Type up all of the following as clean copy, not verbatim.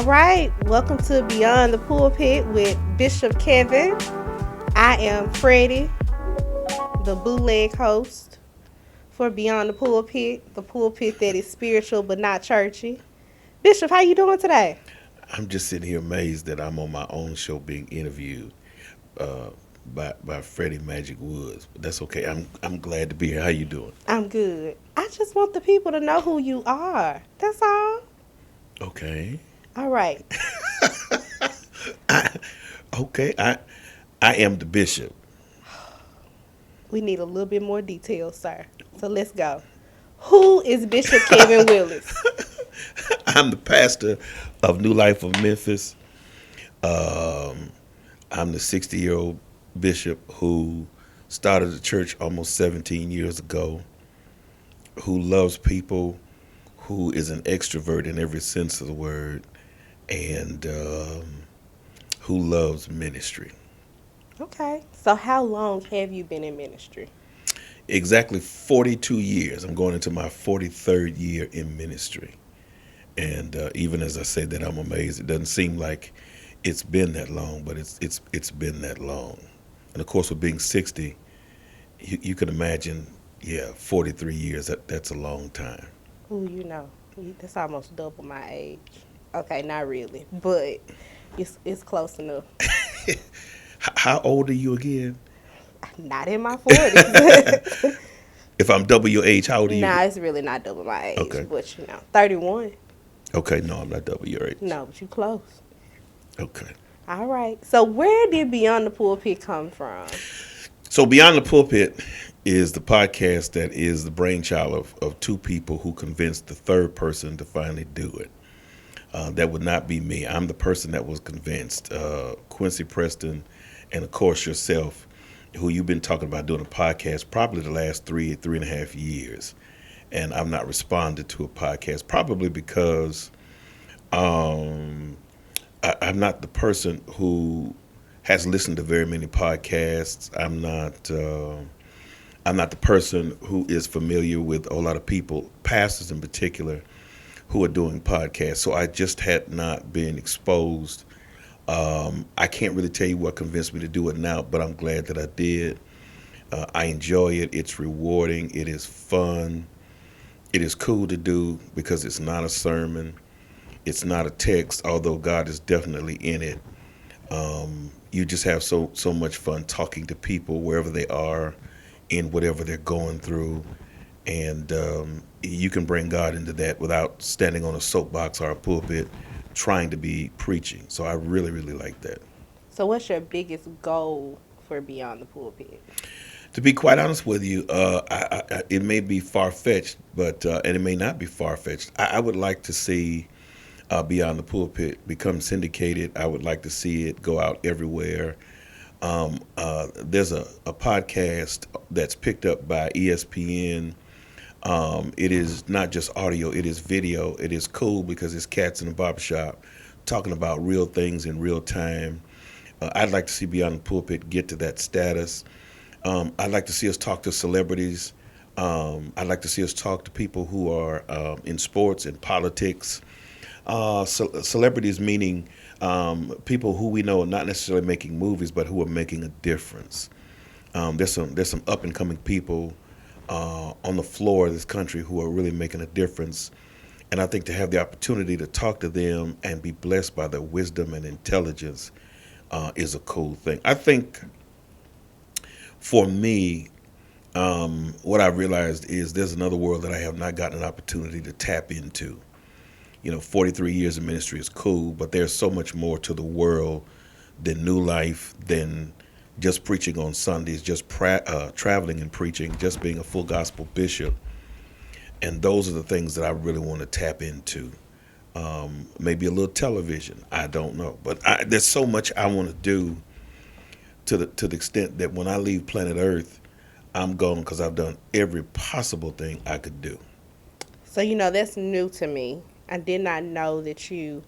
right, welcome to Beyond the Pulpit with Bishop Kevin. I am Freddy, the bootleg host for Beyond the pulpit that is spiritual but not churchy. Bishop, how you doing today? I'm just sitting here amazed that I'm on my own show being interviewed uh, by Freddie Magic Woods. But that's okay. I'm glad to be here. How you doing? I'm good. I just want the people to know who you are. That's all. Okay. All right. I, okay. I am the bishop. We need a little bit more detail, sir. So let's go. Who is Bishop Kevin Willis? I'm the pastor of New Life of Memphis. Um, I'm the 60-year-old bishop who started the church almost 17 years ago, who loves people, who is an extrovert in every sense of the word, and who loves ministry. Okay. So how long have you been in ministry? Exactly 42 years. I'm going into my 43rd year in ministry. And even as I say that, I'm amazed. It doesn't seem like it's been that long, but it's been that long. And of course, with being 60, you can imagine, yeah, 43 years. That's a long time. Ooh, that's almost double my age. Okay, not really, but it's close enough. How old are you again? Not in my 40s. If I'm double your age, how old are you? Nah, it's really not double my age, Okay. but 31. Okay, no, I'm not double your age. No, but you close. Okay. All right. So where did Beyond the Pulpit come from? So Beyond the Pulpit is the podcast that is the brainchild of two people who convinced the third person to finally do it. That would not be me. I'm the person that was convinced. Quincy Preston and, of course, yourself, who you've been talking about doing a podcast probably the last three and a half years. And I've not responded to a podcast, probably because I'm not the person who has listened to very many podcasts. I'm not the person who is familiar with a lot of people, pastors in particular, who are doing podcasts. So I just had not been exposed. I can't really tell you what convinced me to do it now, but I'm glad that I did. I enjoy it. It's rewarding. It is fun. It is cool to do because it's not a sermon. It's not a text, although God is definitely in it. You just have so much fun talking to people wherever they are, in whatever they're going through, and you can bring God into that without standing on a soapbox or a pulpit trying to be preaching. So I really, really like that. So what's your biggest goal for Beyond the Pulpit? To be quite honest with you, it may be far-fetched, but and it may not be far-fetched. I would like to see Beyond the Pulpit become syndicated. I would like to see it go out everywhere. There's a podcast that's picked up by ESPN. It is not just audio, it is video. It is cool because it's cats in the barbershop talking about real things in real time. I'd like to see Beyond the Pulpit get to that status. I'd like to see us talk to celebrities. I'd like to see us talk to people who are in sports and politics. Celebrities meaning people who we know are not necessarily making movies, but who are making a difference. There's some up and coming people on the floor of this country who are really making a difference, and I think to have the opportunity to talk to them and be blessed by their wisdom and intelligence is a cool thing. I think for me, what I realized is there's another world that I have not gotten an opportunity to tap into. 43 years of ministry is cool, but there's so much more to the world than New Life, than just preaching on Sundays, just traveling and preaching, just being a full gospel bishop. And those are the things that I really want to tap into. Maybe a little television, I don't know. But there's so much I want to do to the extent that when I leave planet Earth, I'm gone because I've done every possible thing I could do. So that's new to me. I did not know that you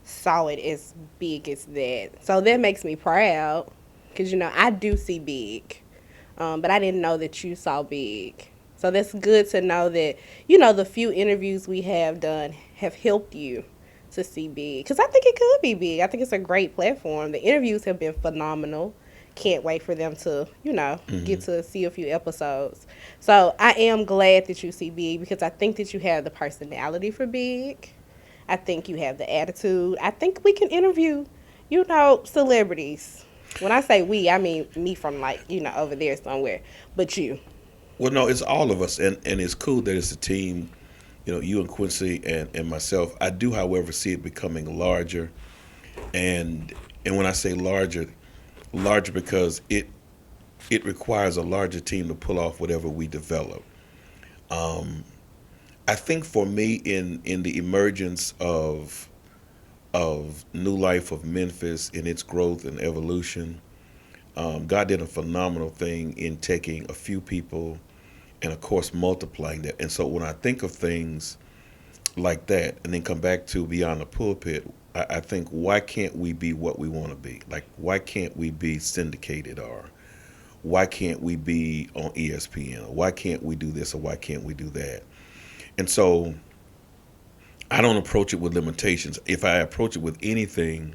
saw it as big as that. So that makes me proud because, I do see big, but I didn't know that you saw big. So that's good to know that, the few interviews we have done have helped you to see big, because I think it could be big. I think it's a great platform. The interviews have been phenomenal. Can't wait for them to, get to see a few episodes. So I am glad that you see big, because I think that you have the personality for big. I think you have the attitude. I think we can interview, celebrities. When I say we, I mean me from over there somewhere. But you. Well, no, it's all of us, and it's cool that it's a team. You and Quincy and myself. I do, however, see it becoming larger, and when I say larger because it requires a larger team to pull off whatever we develop. I think for me, in the emergence of New Life of Memphis, in its growth and evolution, God did a phenomenal thing in taking a few people and, of course, multiplying that. And so when I think of things like that and then come back to Beyond the Pulpit, I think, why can't we be what we want to be? Like, why can't we be syndicated, or why can't we be on ESPN, or why can't we do this, or why can't we do that? And so I don't approach it with limitations. If I approach it with anything,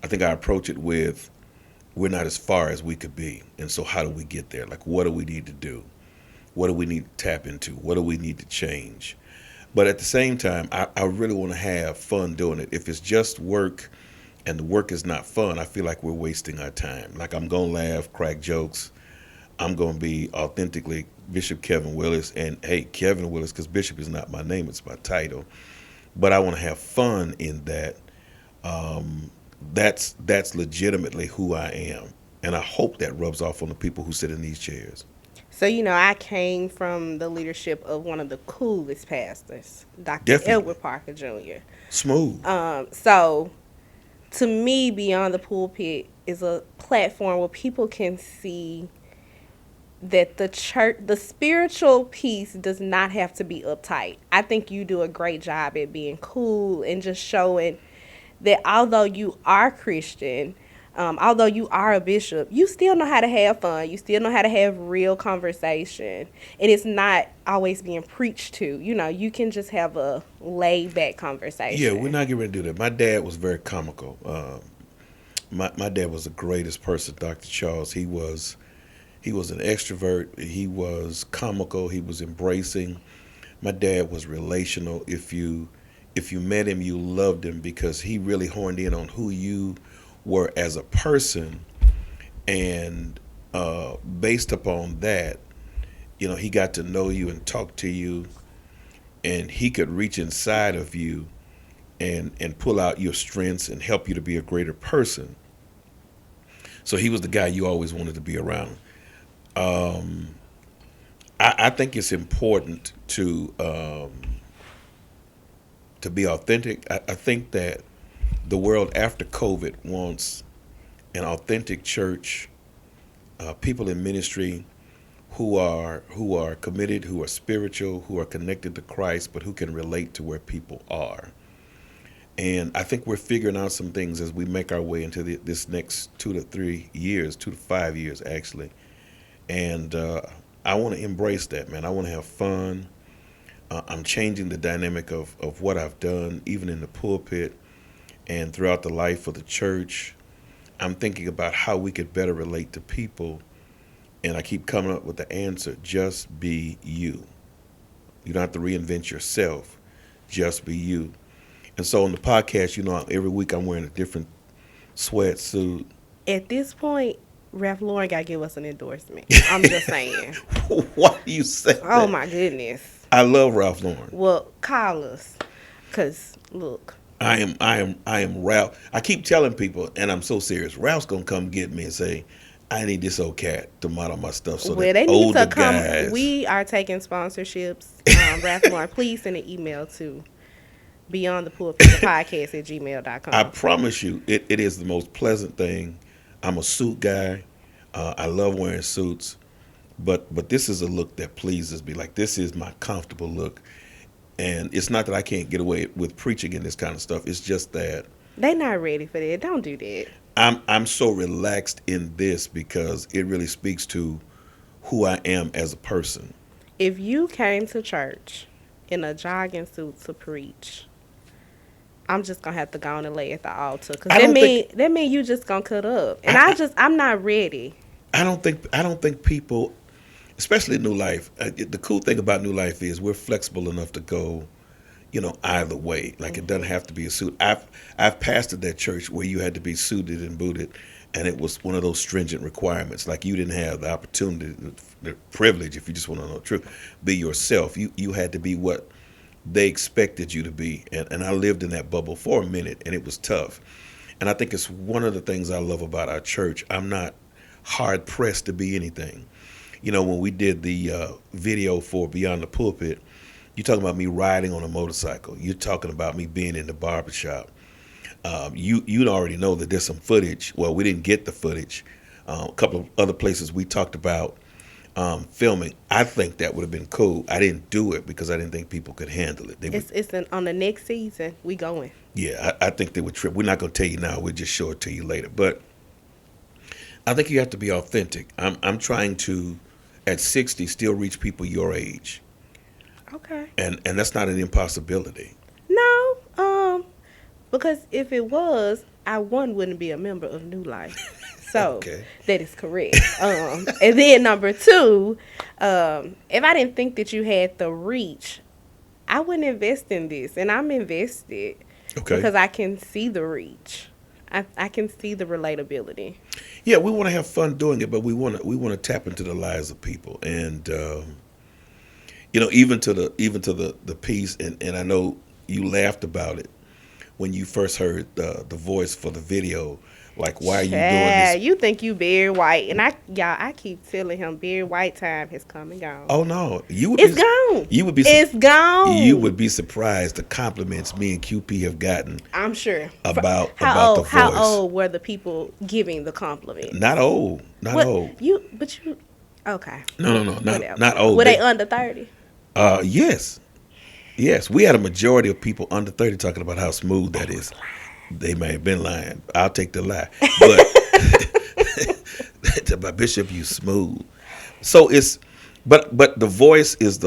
I think I approach it with, we're not as far as we could be. And so how do we get there? Like, what do we need to do? What do we need to tap into? What do we need to change? But at the same time, I really want to have fun doing it. If it's just work and the work is not fun, I feel like we're wasting our time. Like, I'm going to laugh, crack jokes. I'm going to be authentically Bishop Kevin Willis. And, hey, Kevin Willis, because Bishop is not my name, it's my title. But I want to have fun in that. That's legitimately who I am. And I hope that rubs off on the people who sit in these chairs. So, I came from the leadership of one of the coolest pastors, Dr. Definitely. Edward Parker Jr. Smooth. So, to me, Beyond the Pulpit is a platform where people can see that the church, the spiritual piece does not have to be uptight. I think you do a great job at being cool and just showing that although you are Christian, although you are a bishop, you still know how to have fun. You still know how to have real conversation. And it's not always being preached to. You can just have a laid-back conversation. Yeah, we're not getting ready to do that. My dad was very comical. My dad was the greatest person, Dr. Charles. He was an extrovert. He was comical. He was embracing. My dad was relational. If you met him, you loved him, because he really honed in on who you were as a person, and based upon that, he got to know you and talk to you, and he could reach inside of you and pull out your strengths and help you to be a greater person. So he was the guy you always wanted to be around. I think it's important to be authentic. I think that the world after COVID wants an authentic church, people in ministry who are committed, who are spiritual, who are connected to Christ, but who can relate to where people are. And I think we're figuring out some things as we make our way into this next 2 to 5 years, actually. And I want to embrace that, man. I want to have fun. I'm changing the dynamic of what I've done, even in the pulpit and throughout the life of the church. I'm thinking about how we could better relate to people. And I keep coming up with the answer: just be you. You don't have to reinvent yourself. Just be you. And so on the podcast, every week I'm wearing a different sweatsuit. At this point, Ralph Lauren got to give us an endorsement. I'm just saying. Why do you say Oh, that? my goodness. I love Ralph Lauren. Well, call us. Because, look. I am Ralph. I keep telling people, and I'm so serious, Ralph's going to come get me and say, I need this old cat to model my stuff. So well, that they need older to come. guys. We are taking sponsorships. Ralph Lauren, please send an email to Beyond the Pulpit podcast at gmail.com. I promise you, it is the most pleasant thing. I'm a suit guy. I love wearing suits. But this is a look that pleases me. Like, this is my comfortable look. And it's not that I can't get away with preaching and this kind of stuff. It's just that they not ready for that. Don't do that. I'm so relaxed in this because it really speaks to who I am as a person. If you came to church in a jogging suit to preach, I'm just gonna have to go on and lay at the altar because I don't think that mean you just gonna cut up, and I'm not ready. I don't think people, especially New Life. The cool thing about New Life is we're flexible enough to go, either way. Like it doesn't have to be a suit. I've pastored that church where you had to be suited and booted, and it was one of those stringent requirements. Like you didn't have the opportunity, the privilege, if you just want to know the truth, be yourself. You had to be what they expected you to be, and I lived in that bubble for a minute, and it was tough. And I think it's one of the things I love about our church. I'm not hard pressed to be anything. When we did the video for Beyond the Pulpit, you're talking about me riding on a motorcycle. You're talking about me being in the barbershop. You already know that there's some footage. Well, we didn't get the footage. A couple of other places we talked about filming. I think that would have been cool. I didn't do it because I didn't think people could handle it. On the next season. We going. Yeah, I think they would trip. We're not going to tell you now. We'll just show it to you later. But I think you have to be authentic. I'm trying to, at 60, still reach people your age. Okay. And that's not an impossibility. No, because if it was, I wouldn't be a member of New Life. So Okay. That is correct. And then number two, if I didn't think that you had the reach, I wouldn't invest in this, and I'm invested. Okay. Because I can see the reach. I can see the relatability. Yeah, we want to have fun doing it, but we want to tap into the lives of people, and even to the piece. And I know you laughed about it when you first heard the voice for the video. Like, why are you doing this? You think you Barry White, and I keep telling him Barry White time has come and gone. Oh no, It's gone. You would be. It's gone. You would be surprised the compliments me and QP have gotten. I'm sure About the voice. How old were the people giving the compliment? Not old. Not old. Okay. No, not old. Were they under 30? Yes. We had a majority of people under 30 talking about how smooth that is. They may have been lying. I'll take the lie. But by Bishop, you smooth. So but the voice is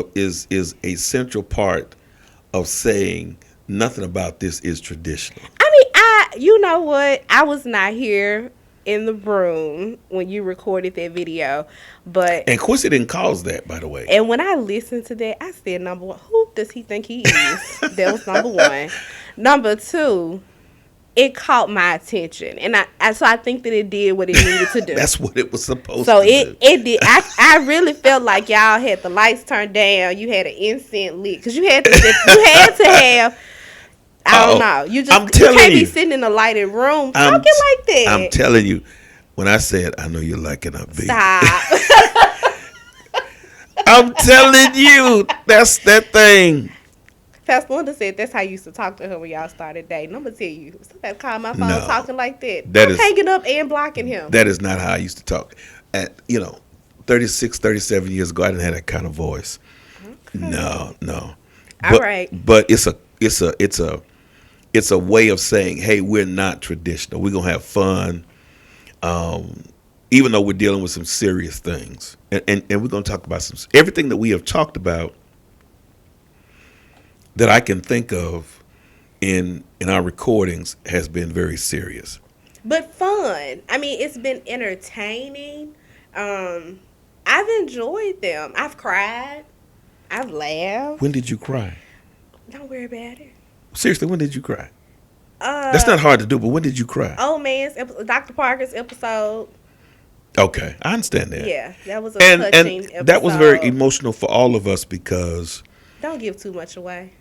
a central part of saying nothing about this is traditional. I mean, you know what? I was not here in the room when you recorded that video, and Quincy didn't cause that, by the way. And when I listened to that, I said, number one, who does he think he is? That was number one. Number two, it caught my attention, and so I think that it did what it needed to do. That's what it was supposed to do. So it did. I really felt like y'all had the lights turned down. You had an incense lit because you had to have. I don't know. You can't be sitting in a lighted room talking like that. I'm telling you, when I said I know you're liking a beat. Stop. I'm telling you, that's that thing. Pastor Linda said that's how you used to talk to her when y'all started dating. I'm going to tell you, somebody called my phone talking like that. I'm hanging up and blocking him. That is not how I used to talk. At 36, 37 years ago, I didn't have that kind of voice. Okay. No. All right. But it's a way of saying, hey, we're not traditional. We're going to have fun, even though we're dealing with some serious things. And we're going to talk about everything that we have talked about that I can think of in our recordings has been very serious. But fun. I mean, it's been entertaining. I've enjoyed them. I've cried. I've laughed. When did you cry? Don't worry about it. Seriously, when did you cry? That's not hard to do, but when did you cry? Old man's Dr. Parker's episode. Okay, I understand that. Yeah, that was a touching episode. That was very emotional for all of us because... Don't give too much away.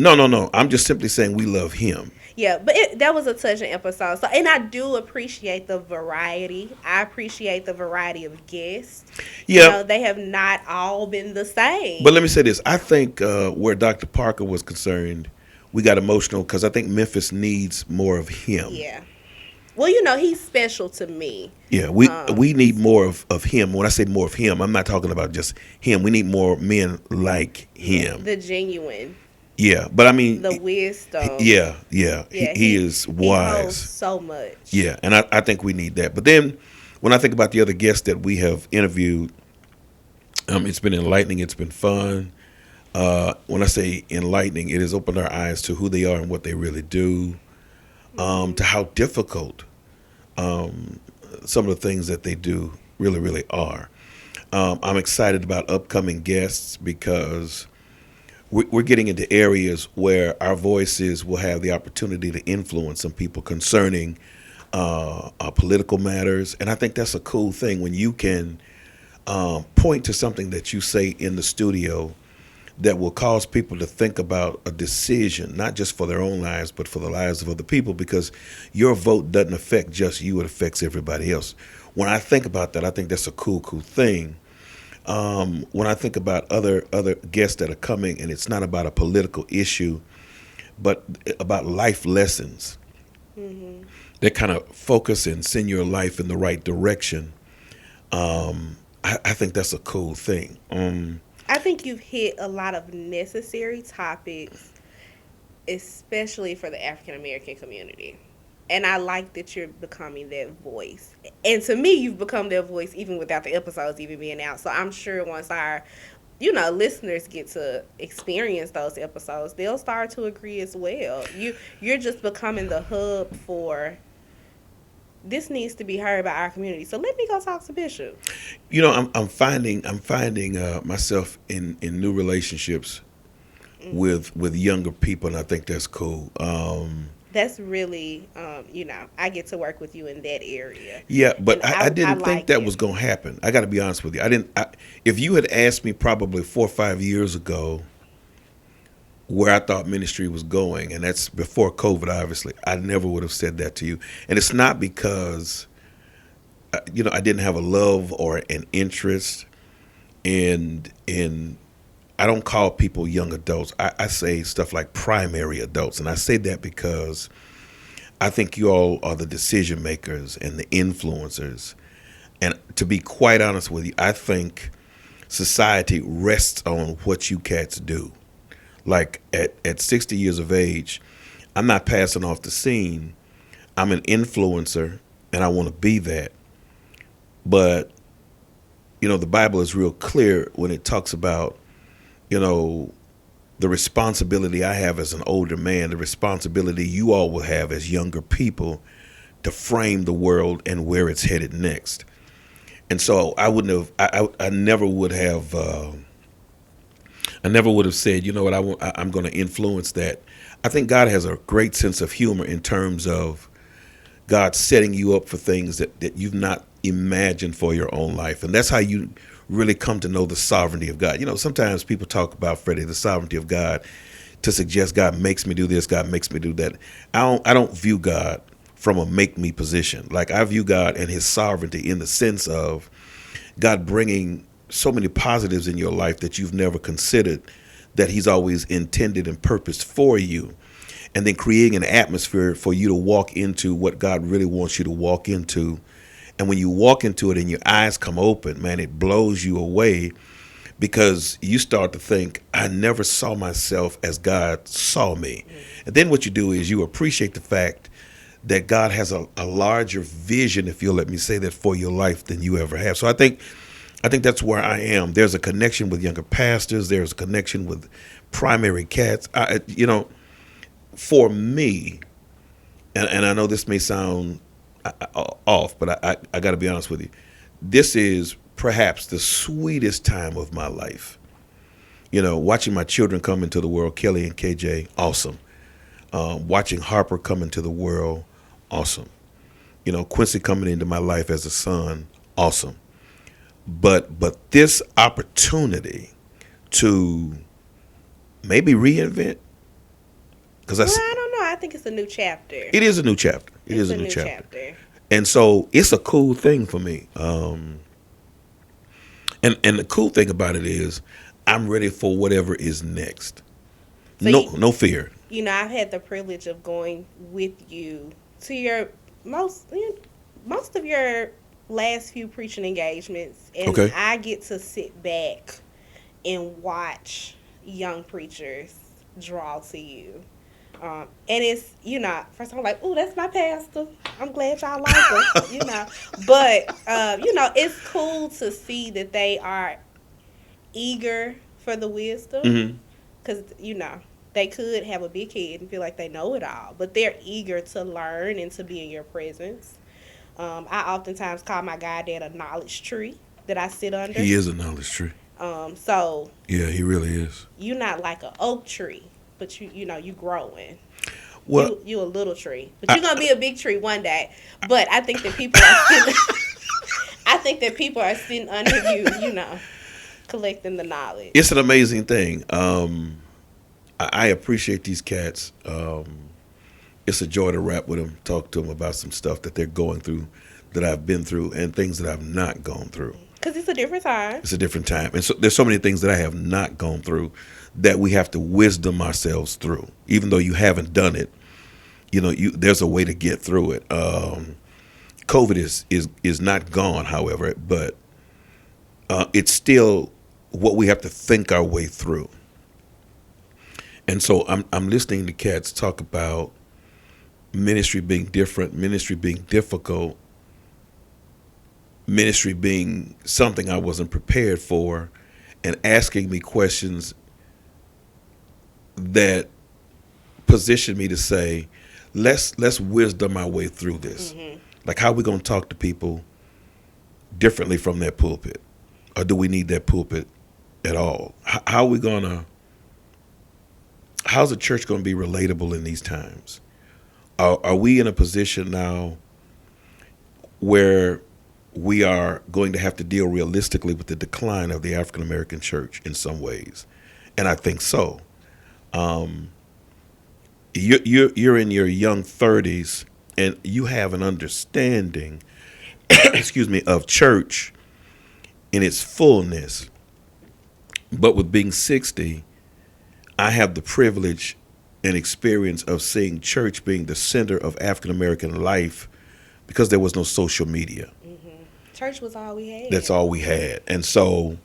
No. I'm just simply saying we love him. Yeah, but that was a touching episode. So, and I do appreciate the variety. I appreciate the variety of guests. Yeah. They have not all been the same. But let me say this. I think where Dr. Parker was concerned, we got emotional because I think Memphis needs more of him. Yeah. Well, he's special to me. Yeah, we need more of him. When I say more of him, I'm not talking about just him. We need more men like him. The genuine. Yeah, but I mean... The wisdom. Yeah. He is wise. He knows so much. Yeah, and I think we need that. But then when I think about the other guests that we have interviewed, it's been enlightening. It's been fun. When I say enlightening, it has opened our eyes to who they are and what they really do, to how difficult some of the things that they do really, really are. I'm excited about upcoming guests because we're getting into areas where our voices will have the opportunity to influence some people concerning political matters. And I think that's a cool thing when you can point to something that you say in the studio that will cause people to think about a decision, not just for their own lives, but for the lives of other people, because your vote doesn't affect just you, it affects everybody else. When I think about that, I think that's a cool thing. When I think about other guests that are coming, and it's not about a political issue, but about life lessons that kind of focus and send your life in the right direction, I think that's a cool thing. I think you've hit a lot of necessary topics, especially for the African American community. And I like that you're becoming that voice. And to me, you've become that voice even without the episodes even being out. So I'm sure once our, listeners get to experience those episodes, they'll start to agree as well. You're just becoming the hub for this needs to be heard by our community. So let me go talk to Bishop. I'm finding myself in new relationships with younger people, and I think that's cool. That's really, I get to work with you in that area. Yeah, And but I didn't think like that it. was going to happen. I got to be honest with you. I didn't. If you had asked me probably 4 or 5 years ago where I thought ministry was going, and that's before COVID, obviously, I never would have said that to you. And it's not because I didn't have a love or an interest in. I don't call people young adults. I say stuff like primary adults, and I say that because I think you all are the decision makers and the influencers. And to be quite honest with you, I think society rests on what you cats do. Like at 60 years of age, I'm not passing off the scene. I'm an influencer and I want to be that. But, the Bible is real clear when it talks about, you know, the responsibility I have as an older man, the responsibility you all will have as younger people to frame the world and where it's headed next. And so I wouldn't have, I never would have, I never would have said, you know what, I'm going to influence that. I think God has a great sense of humor in terms of God setting you up for things that you've not imagined for your own life. And that's how you really come to know the sovereignty of God. Sometimes people talk about, Freddy, the sovereignty of God to suggest God makes me do this, God makes me do that. I don't view God from a make me position. Like I view God and his sovereignty in the sense of God bringing so many positives in your life that you've never considered, that he's always intended and purposed for you. And then creating an atmosphere for you to walk into what God really wants you to walk into. And when you walk into it and your eyes come open, man, it blows you away because you start to think, I never saw myself as God saw me. And then what you do is you appreciate the fact that God has a larger vision, if you'll let me say that, for your life than you ever have. So I think that's where I am. There's a connection with younger pastors. There's a connection with primary cats. For me, and I know this may sound off, but I got to be honest with you. This is perhaps the sweetest time of my life. Watching my children come into the world, Kelly and KJ, awesome. Watching Harper come into the world, awesome. Quincy coming into my life as a son, awesome. But this opportunity to maybe reinvent, because I don't know. I think it's a new chapter. It is a new chapter. It is a new chapter. And so it's a cool thing for me. And the cool thing about it is I'm ready for whatever is next. So No fear. I've had the privilege of going with you to your most of your last few preaching engagements, and Okay. I get to sit back and watch young preachers draw to you. And it's, first I'm like, oh, that's my pastor. I'm glad y'all like him, But, it's cool to see that they are eager for for the wisdom, Mm-hmm. because they could have a big head and feel like they know it all, but they're eager to learn and to be in your presence. I oftentimes call my goddad a knowledge tree that I sit under. He is a knowledge tree. So Yeah, he really is. you're not like an oak tree, but you growing. Well, You a little tree, but you're gonna be a big tree one day. But I think that people are sitting, I think that people are sitting under you, collecting the knowledge. it's an amazing thing. I appreciate these cats. It's a joy to rap with them, talk to them about some stuff that they're going through, that I've been through, and things that I've not gone through. Because it's a different time. It's a different time, and so there's so many things that I have not gone through that we have to wisdom ourselves through. Even though you haven't done it, there's a way to get through it. COVID is not gone, however, but it's still what we have to think our way through. And so I'm listening to cats talk about ministry being different, ministry being difficult, ministry being something I wasn't prepared for, and asking me questions that position me to say, let's wisdom our way through this. Mm-hmm. Like, how are we going to talk to people differently from that pulpit? Or do we need that pulpit at all? How are we going to, how's the church going to be relatable in these times? Are we in a position now where we are going to have to deal realistically with the decline of the African American church in some ways? And I think so. You're in your young 30s, and you have an understanding, excuse me, of church in its fullness. But with being 60, I have the privilege and experience of seeing church being the center of African American life because there was no social media. Mm-hmm. Church was all we had. That's all we had. And so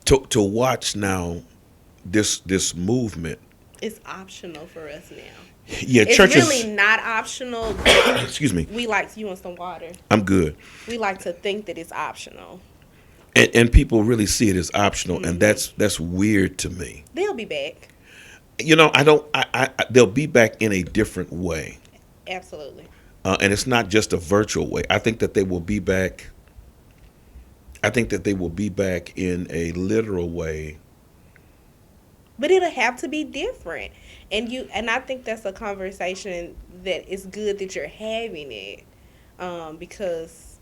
to watch now this movement. It's optional for us now. Yeah, it's church really is not optional. But excuse me. You want some water? I'm good. We like to think that it's optional. And people really see it as optional, Mm-hmm. and that's weird to me. They'll be back. I they'll be back in a different way. Absolutely. And it's not just a virtual way. I think that they will be back. I think that they will be back in a literal way. But it'll have to be different. And I think that's a conversation that is good that you're having it. Because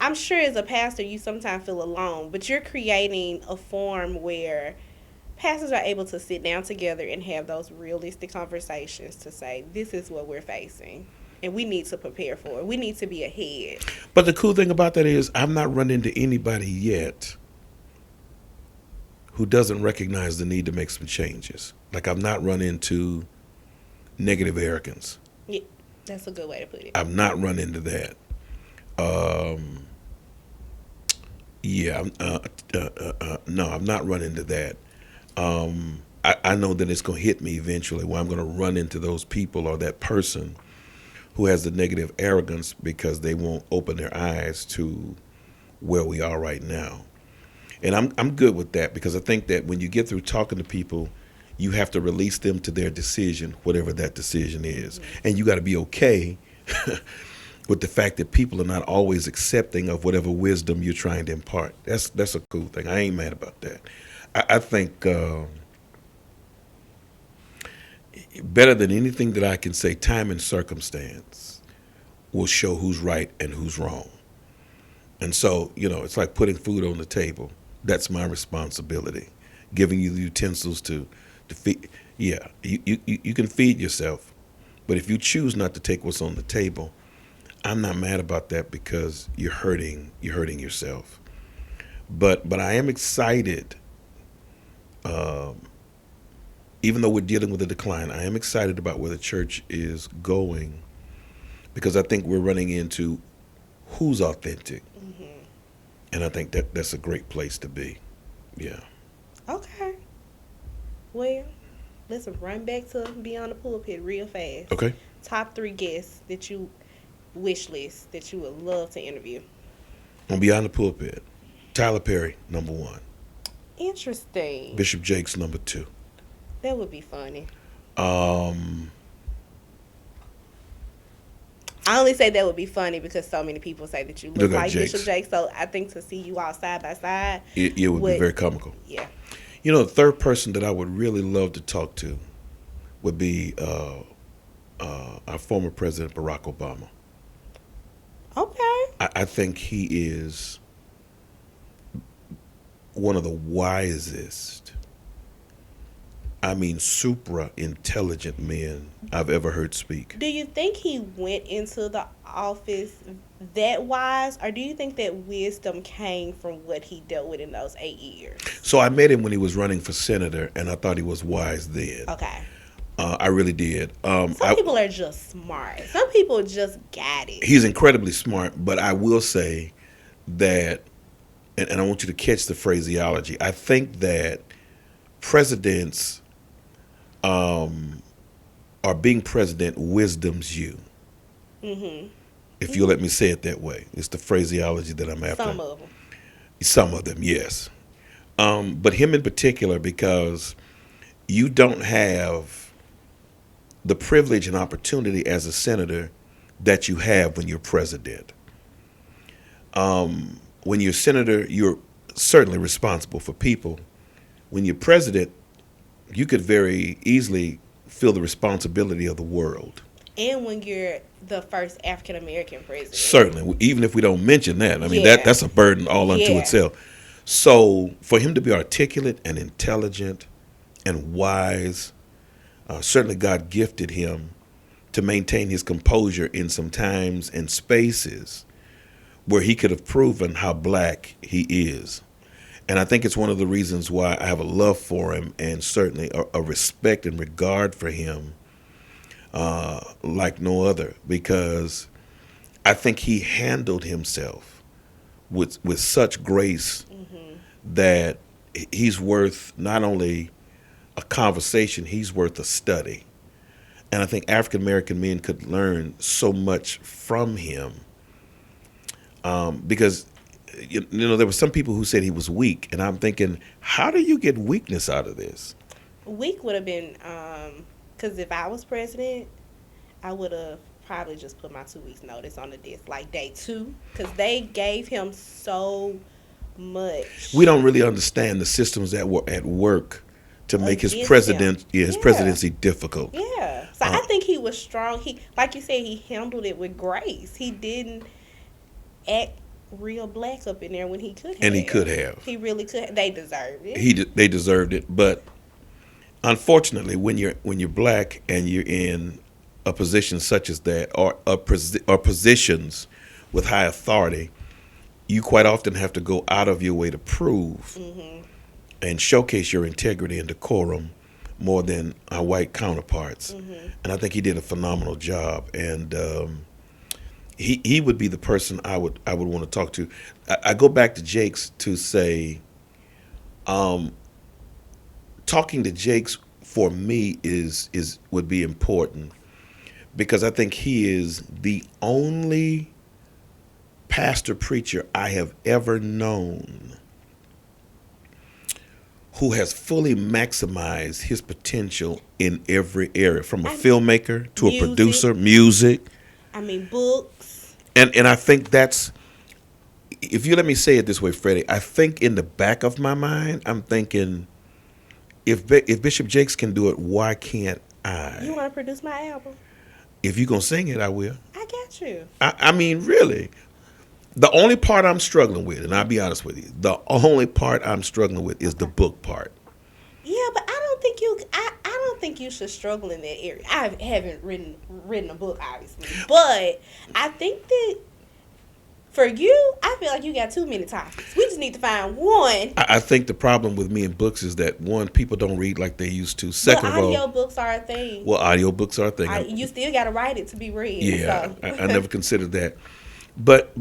I'm sure as a pastor you sometimes feel alone, but you're creating a form where pastors are able to sit down together and have those realistic conversations to say, this is what we're facing, and we need to prepare for it. We need to be ahead. But the cool thing about that is I've not run into anybody yet who doesn't recognize the need to make some changes. Like, I've not run into negative arrogance. Yeah, that's a good way to put it. I've not run into that. No, I've not run into that. I know that it's going to hit me eventually where I'm going to run into those people or that person who has the negative arrogance because they won't open their eyes to where we are right now. And I'm good with that because I think that when you get through talking to people, you have to release them to their decision, whatever that decision is. Mm-hmm. And you got to be okay with the fact that people are not always accepting of whatever wisdom you're trying to impart. That's a cool thing. I ain't mad about that. I think better than anything that I can say, time and circumstance will show who's right and who's wrong. And so, it's like putting food on the table. That's my responsibility. Giving you the utensils to feed. Yeah, you can feed yourself. But if you choose not to take what's on the table, I'm not mad about that because you're hurting yourself. But I am excited. Even though we're dealing with a decline, I am excited about where the church is going because I think we're running into who's authentic. Mm-hmm. And I think that's a great place to be. Yeah. Okay. Well, let's run back to Beyond the Pulpit real fast. Okay. Top 3 guests that you wish list that you would love to interview. On Beyond the Pulpit, Tyler Perry, number 1. Interesting. Bishop Jakes, number 2. That would be funny. Um, I only say that would be funny because so many people say that you look Look at like Jakes. Bishop Jakes. So I think to see you all side by side, it would be very comical. Yeah. You know, the third person that I would really love to talk to would be our former president, Barack Obama. Okay. I think he is one of the wisest, supra intelligent men I've ever heard speak. Do you think he went into the office that wise, or do you think that wisdom came from what he dealt with in those 8 years? So I met him when he was running for senator, and I thought he was wise then. Okay. I really did. Some people are just smart. Some people just got it. He's incredibly smart, but I will say that, and I want you to catch the phraseology, I think that presidents are being president wisdoms you. Mm-hmm. If you'll let me say it that way. It's the phraseology that I'm after. Some of them. Some of them, yes. But him in particular, because you don't have the privilege and opportunity as a senator that you have when you're president. When you're senator, you're certainly responsible for people. When you're president, you could very easily feel the responsibility of the world. And when you're the first African American president. Certainly, even if we don't mention that. That's a burden all unto itself. So for him to be articulate and intelligent and wise, certainly God gifted him to maintain his composure in some times and spaces where he could have proven how black he is. And I think it's one of the reasons why I have a love for him and certainly a respect and regard for him like no other, because I think he handled himself with such grace that he's worth not only a conversation, he's worth a study. And I think African American men could learn so much from him because there were some people who said he was weak, and I'm thinking, how do you get weakness out of this? Weak would have been, because if I was president, I would have probably just put my 2 weeks notice on the desk, like day 2, because they gave him so much. We don't really understand the systems that were at work to make his presidency difficult. Yeah. So I think he was strong. He, like you said, he handled it with grace. He didn't act real black up in there when he could have. And he could have. He really could. They deserved it. They deserved it. But unfortunately, when you're black and you're in a position such as that, or positions with high authority, you quite often have to go out of your way to prove and showcase your integrity and decorum more than our white counterparts. And I think he did a phenomenal job. And he would be the person I would want to talk to. I go back to Jakes to say, talking to Jakes for me would be important, because I think he is the only pastor preacher I have ever known who has fully maximized his potential in every area, from a filmmaker to a producer, music. Books. And I think that's, if you let me say it this way, Freddie, I think in the back of my mind, I'm thinking, if Bishop Jakes can do it, why can't I? You want to produce my album? If you're going to sing it, I will. I got you. Really. The only part I'm struggling with, and I'll be honest with you, the only part I'm struggling with is the book part. Yeah, but I don't think you should struggle in that area. I haven't written a book, obviously, but I think that for you, I feel like you got too many topics. We just need to find one. I think the problem with me in books is that, one, people don't read like they used to. Second of all, audio books are a thing. Well, audio books are a thing. You still got to write it to be read. Yeah, so. I never considered that. But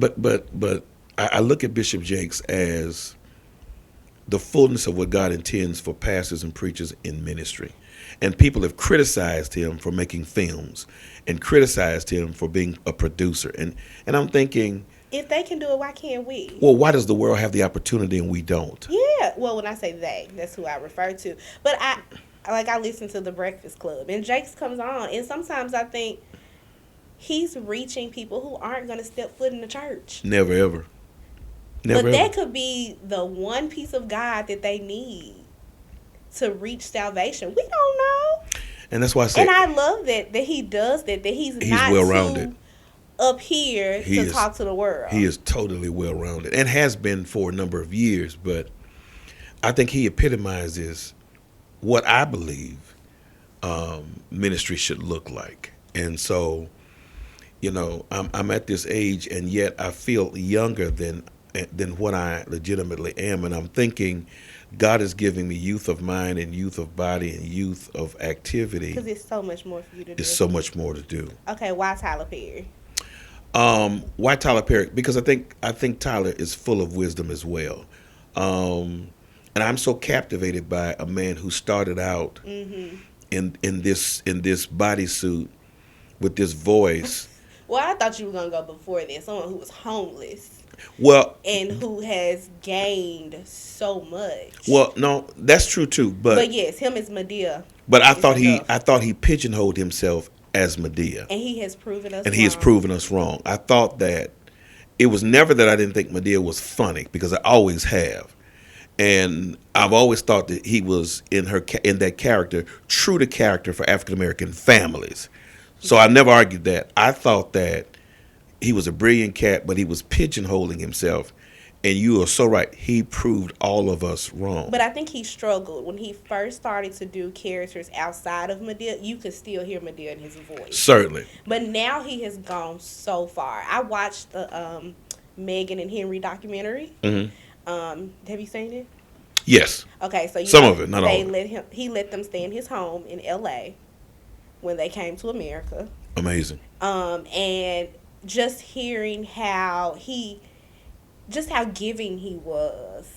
I look at Bishop Jakes as the fullness of what God intends for pastors and preachers in ministry. And people have criticized him for making films and criticized him for being a producer. And I'm thinking, If they can do it, why can't we? Well, why does the world have the opportunity and we don't? Yeah. Well, when I say they, that's who I refer to. But I listen to the Breakfast Club, and Jakes comes on, and sometimes I think he's reaching people who aren't going to step foot in the church. Never ever. Never But ever. that could be the one piece of God that they need to reach salvation. We don't know. And that's why I say, And I love that he does that he's not well-rounded. too up here to talk to the world. He is totally well-rounded and has been for a number of years, but I think he epitomizes what I believe ministry should look like. And so, I'm at this age, and yet I feel younger than what I legitimately am. And I'm thinking God is giving me youth of mind and youth of body and youth of activity. Because it's so much more for you to do. There's so much more to do. Okay, why Tyler Perry? Why Tyler Perry? Because I think Tyler is full of wisdom as well. And I'm so captivated by a man who started out in this bodysuit with this voice. Well, I thought you were gonna go before this. Someone who was homeless. Well, and who has gained so much. Well, no, that's true too. But yes, him as Medea. But I thought he pigeonholed himself as Medea, and he has proven us. And he has proven us wrong. I thought that it was never that I didn't think Medea was funny, because I always have, and I've always thought that he was in that character, true to character for African American families. So I never argued that. I thought that he was a brilliant cat, but he was pigeonholing himself. And you are so right. He proved all of us wrong. But I think he struggled. When he first started to do characters outside of Medea, you could still hear Medea in his voice. Certainly. But now he has gone so far. I watched the Meghan and Henry documentary. Mm-hmm. Have you seen it? Yes. Okay, so some of it, not all of it. He let them stay in his home in L.A. when they came to America. Amazing. And just hearing how giving he was.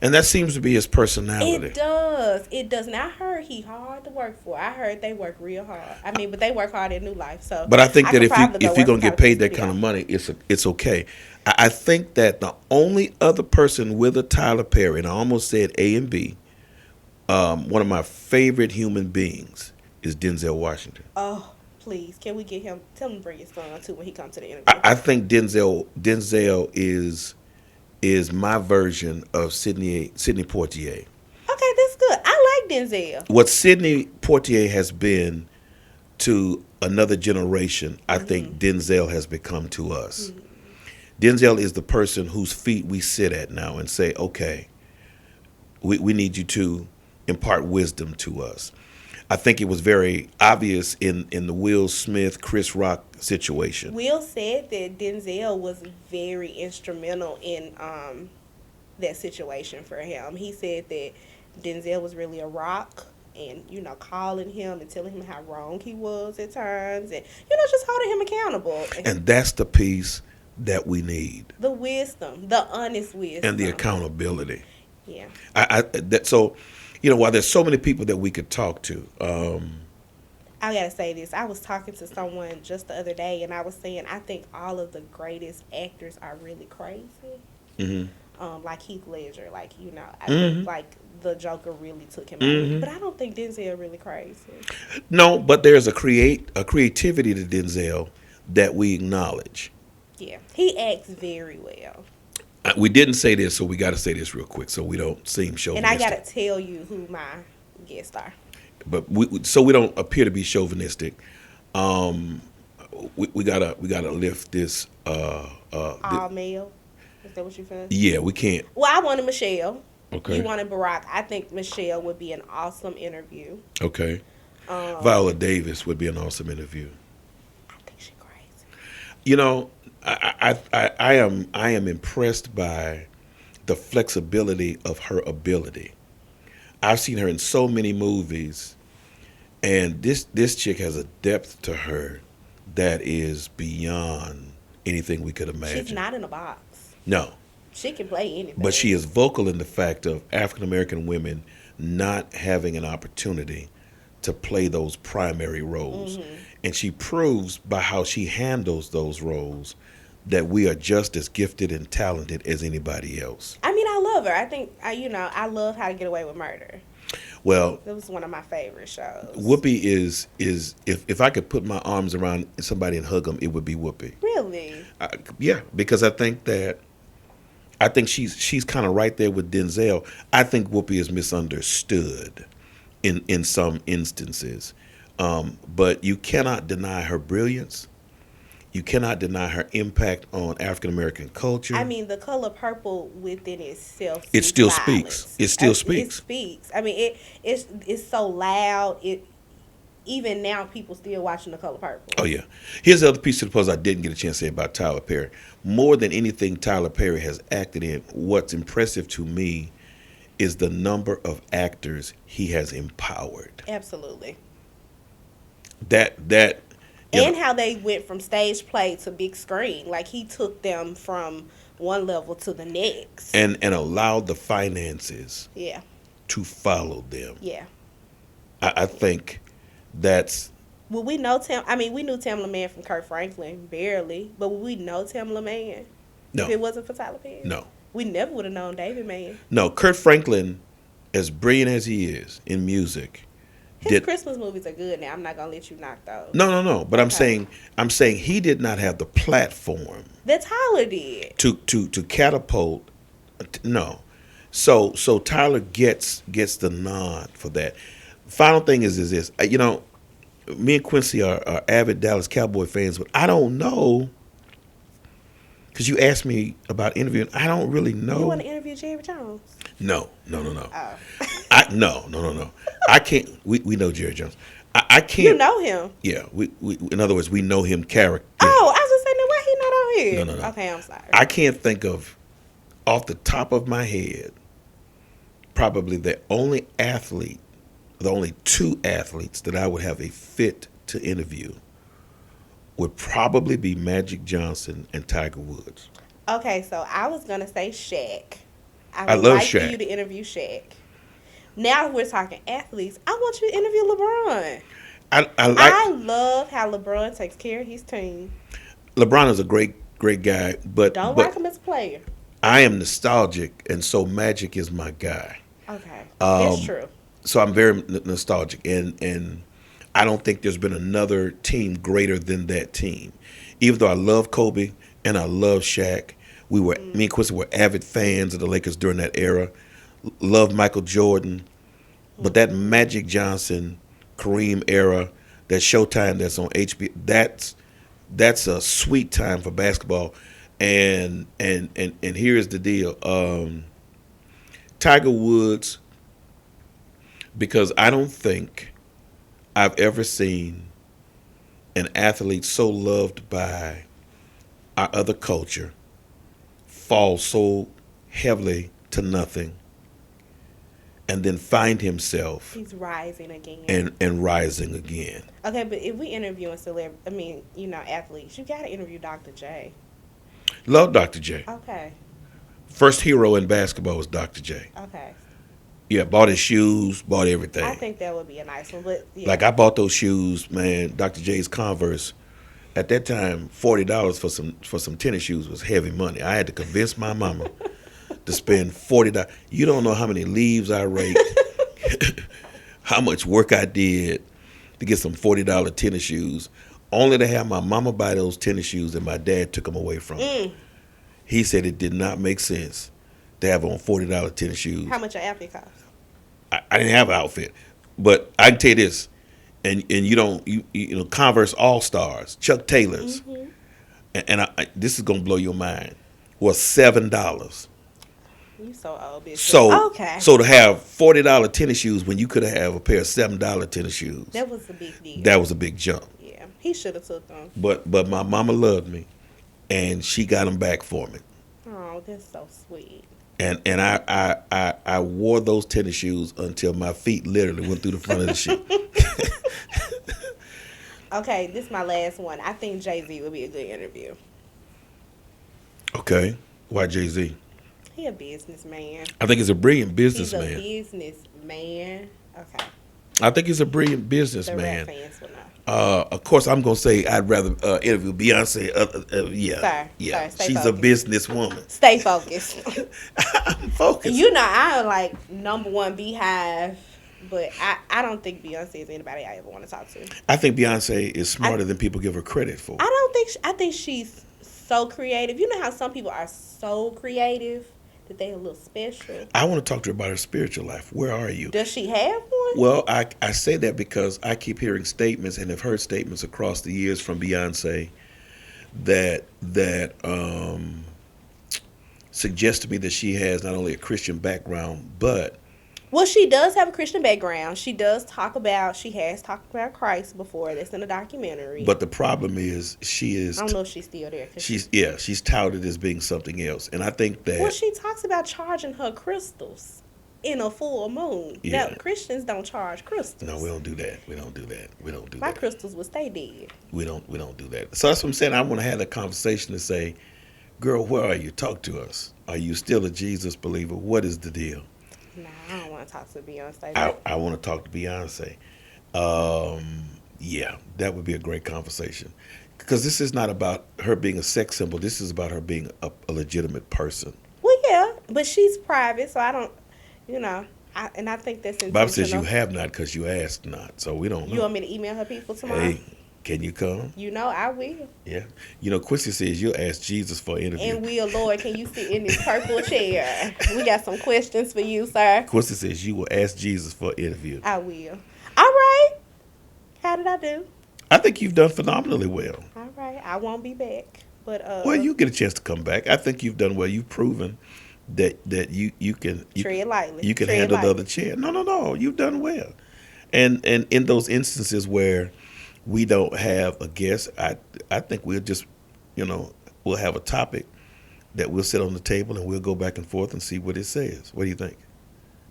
And that seems to be his personality. It does. And I heard he hard to work for. I heard they work real hard. I mean, but they work hard in New Life. So, but I think that if you're gonna get paid that kind of money, it's okay. I think that the only other person with a Tyler Perry, and I almost said A and B, one of my favorite human beings is Denzel Washington. Oh, please, can we get him? Tell him to bring his son too when he comes to the interview. I think Denzel is my version of Sidney Poitier. Okay, that's good. I like Denzel. What Sidney Poitier has been to another generation, I think Denzel has become to us. Mm-hmm. Denzel is the person whose feet we sit at now and say, okay, we need you to impart wisdom to us. I think it was very obvious in the Will Smith, Chris Rock situation. Will said that Denzel was very instrumental in that situation for him. He said that Denzel was really a rock and, calling him and telling him how wrong he was at times and, just holding him accountable. And that's the piece that we need. The wisdom, the honest wisdom. And the accountability. Yeah. While there's so many people that we could talk to. I gotta say this. I was talking to someone just the other day, and I was saying I think all of the greatest actors are really crazy. Mm-hmm. Like Heath Ledger, I think like the Joker really took him out. But I don't think Denzel really crazy. No, but there's a creativity to Denzel that we acknowledge. Yeah, he acts very well. We didn't say this, so we got to say this real quick so we don't seem chauvinistic. And I got to tell you who my guests are. But so we don't appear to be chauvinistic. We gotta lift this. All male. Is that what you said? Yeah, we can't. Well, I wanted Michelle. Okay. You wanted Barack. I think Michelle would be an awesome interview. Okay. Viola Davis would be an awesome interview. I think she's crazy. I am impressed by the flexibility of her ability. I've seen her in so many movies, and this chick has a depth to her that is beyond anything we could imagine. She's not in a box. No. She can play anything. But she is vocal in the fact of African American women not having an opportunity to play those primary roles. Mm-hmm. And she proves by how she handles those roles that we are just as gifted and talented as anybody else. I mean, I love her. I think I love How to Get Away with Murder. Well, It was one of my favorite shows. Whoopi is if I could put my arms around somebody and hug them, it would be Whoopi. Really? Yeah, because I think she's kind of right there with Denzel. I think Whoopi is misunderstood in some instances, but you cannot deny her brilliance. You cannot deny her impact on African American culture. I mean, The Color Purple within itself. It still violence. speaks. It still It speaks. speaks. I mean, it's so loud. Even now, people still watching The Color Purple. Oh yeah. Here's the other piece of the puzzle I didn't get a chance to say about Tyler Perry. More than anything Tyler Perry has acted in, what's impressive to me is the number of actors he has empowered. Absolutely. And how they went from stage play to big screen. Like, he took them from one level to the next. And allowed the finances Yeah. to follow them. Yeah. I think that's... Well, we know we knew Tamla Mann from Kurt Franklin, barely. But would we know Tamla Mann if it wasn't for Tyler Perry? No. We never would have known David Mann. No, Kurt Franklin, as brilliant as he is in music... His Christmas movies are good now. I'm not going to let you knock those. No. But okay. I'm saying he did not have the platform that Tyler did to catapult. No, so Tyler gets the nod for that. Final thing is this. Me and Quincy are avid Dallas Cowboy fans, but I don't know, because you asked me about interviewing. I don't really know. You want to interview Jerry Jones? No. Oh. No. I can't. We know Jerry Jones. I can't. You know him? Yeah. We in other words, we know him character. Oh, I was just saying, why he not on here? No. Okay, I'm sorry. I can't think of, off the top of my head, probably the only two athletes that I would have a fit to interview would probably be Magic Johnson and Tiger Woods. Okay, so I was gonna say Shaq. I would love like Shaq. for you to interview Shaq. Now we're talking athletes. I want you to interview LeBron. I love how LeBron takes care of his team. LeBron is a great guy, but don't like him as a player. I am nostalgic, and so Magic is my guy. Okay, that's true. So I'm very nostalgic, and I don't think there's been another team greater than that team. Even though I love Kobe and I love Shaq, me and Quincy were avid fans of the Lakers during that era. Loved Michael Jordan, but that Magic Johnson, Kareem era, that Showtime that's on HBO, that's a sweet time for basketball. And here is the deal. Tiger Woods, because I don't think I've ever seen an athlete so loved by our other culture fall so heavily to nothing and then find himself. He's rising again. And rising again. Okay, but if we interviewing athletes, you got to interview Dr. J. Love Dr. J. Okay. First hero in basketball was Dr. J. Okay. Yeah, bought his shoes, bought everything. I think that would be a nice one, but yeah. Like, I bought those shoes, man, Dr. J's Converse. At that time, $40 for some tennis shoes was heavy money. I had to convince my mama to spend $40. You don't know how many leaves I raked, how much work I did to get some $40 tennis shoes, only to have my mama buy those tennis shoes and my dad took them away from me. He said it did not make sense to have on $40 tennis shoes. How much your outfit cost? I didn't have an outfit, but I can tell you this, and you know Converse All Stars, Chuck Taylors, and this is gonna blow your mind, was $7. You so old, bitch. So okay. So to have $40 tennis shoes when you could have a pair of $7 tennis shoes, that was a big deal. That was a big jump. Yeah, he should have took them. But my mama loved me, and she got them back for me. Oh, that's so sweet. And I wore those tennis shoes until my feet literally went through the front of the shoe. Okay, this is my last one. I think Jay-Z would be a good interview. Okay, why Jay-Z? He a businessman. I think he's a brilliant businessman. He's a businessman. Okay. I think he's a brilliant businessman. The rap fans will know. Of course, I'm gonna say I'd rather interview Beyonce. Sir, stay She's focused. a businesswoman. Stay focused. I'm focused. You know, I am like #1 beehive, but I don't think Beyonce is anybody I ever want to talk to. I think Beyonce is smarter than people give her credit for. I think she's so creative. You know how some people are so creative that they a little special. I want to talk to her about her spiritual life. Where are you? Does she have one? Well, I say that because I keep hearing statements and have heard statements across the years from Beyonce that suggest to me that she has not only a Christian background, but Well, she does have a Christian background. She has talked about Christ before. That's in a documentary. but the problem is she is I don't know if she's still there. she's touted as being something else, and I think that Well, she talks about charging her crystals in a full moon. Yeah. Now, Christians don't charge crystals. no, we don't do that. We don't do that. We don't do My that. crystals will stay dead. We don't do that. So that's what I'm saying. I want to have a conversation to say, girl, where are you? Talk to us. Are you still a Jesus believer? What is the deal? Nah, I don't want to talk to Beyonce. I want to talk to Beyonce. Yeah, that would be a great conversation. Because this is not about her being a sex symbol. This is about her being a legitimate person. Well, yeah, but she's private, so I don't, you know, I think that's intentional. Bob says you have not because you asked not. So we don't know. You want me to email her people tomorrow? Hey, can you come? You know, I will. Yeah. You know, Quincy says you'll ask Jesus for an interview. And will, Lord, can you sit in this purple chair? We got some questions for you, sir. Quincy says you will ask Jesus for an interview. I will. All right. How did I do? I think you've done phenomenally well. All right. I won't be back. But Well, you get a chance to come back. I think you've done well. You've proven that you can tread lightly. You can Tread handle lightly. the other chair. No. You've done well. And in those instances where we don't have a guest, I think we'll just, we'll have a topic that we'll sit on the table and we'll go back and forth and see what it says. What do you think?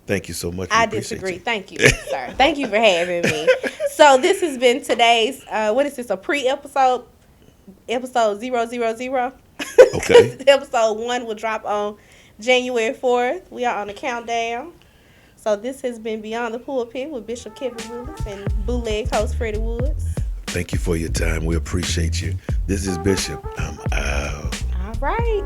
Thank you so much. I disagree. Thank you, sir. Thank you for having me. So this has been today's, what is this, a pre-episode? Episode 000. Okay. Episode 1 will drop on January 4th. We are on the countdown. So this has been Beyond the Pulpit with Bishop Kevin Willis and bootleg host Freddy Woods. Thank you for your time. We appreciate you. This is Bishop. I'm out. All right.